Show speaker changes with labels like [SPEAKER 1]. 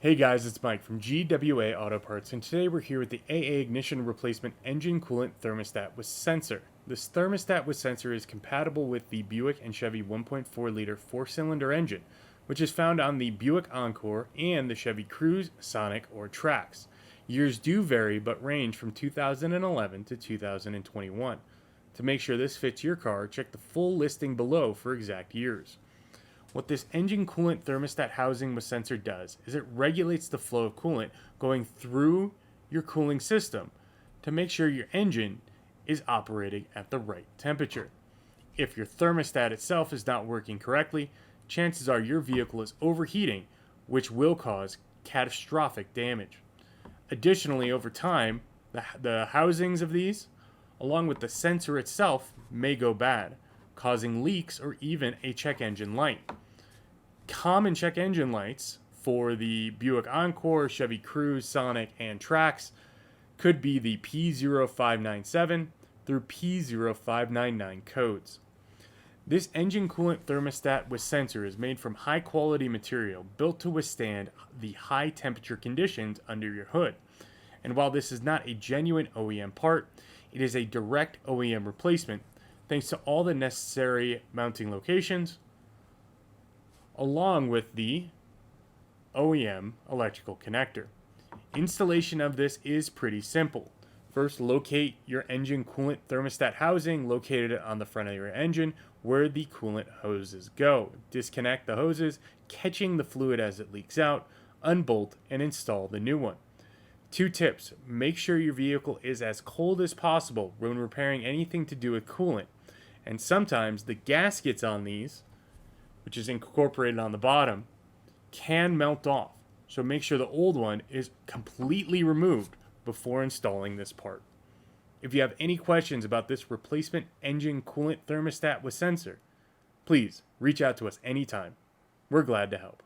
[SPEAKER 1] Hey guys, it's Mike from GWA Auto Parts, and today we're here with the AA Ignition Replacement Engine Coolant Thermostat with Sensor. This thermostat with sensor is compatible with the Buick and Chevy 1.4 liter 4-cylinder engine, which is found on the Buick Encore and the Chevy Cruze, Sonic, or Trax. Years do vary but range from 2011 to 2021. To make sure this fits your car, check the full listing below for exact years. What this engine coolant thermostat housing with sensor does is it regulates the flow of coolant going through your cooling system to make sure your engine is operating at the right temperature. If your thermostat itself is not working correctly, chances are your vehicle is overheating, which will cause catastrophic damage. Additionally, over time, the housings of these, along with the sensor itself, may go bad, causing leaks or even a check engine light. Common check engine lights for the Buick Encore, Chevy Cruze, Sonic, and Trax could be the P0597 through P0599 codes. This engine coolant thermostat with sensor is made from high quality material built to withstand the high temperature conditions under your hood. And while this is not a genuine OEM part, it is a direct OEM replacement thanks to all the necessary mounting locations, along with the OEM electrical connector. Installation of this is pretty simple. First, locate your engine coolant thermostat housing located on the front of your engine where the coolant hoses go. Disconnect the hoses, catching the fluid as it leaks out, unbolt, and install the new one. 2 tips. Make sure your vehicle is as cold as possible when repairing anything to do with coolant. And sometimes the gaskets on these, which is incorporated on the bottom, can melt off. So make sure the old one is completely removed before installing this part. If you have any questions about this replacement engine coolant thermostat with sensor, please reach out to us anytime. We're glad to help.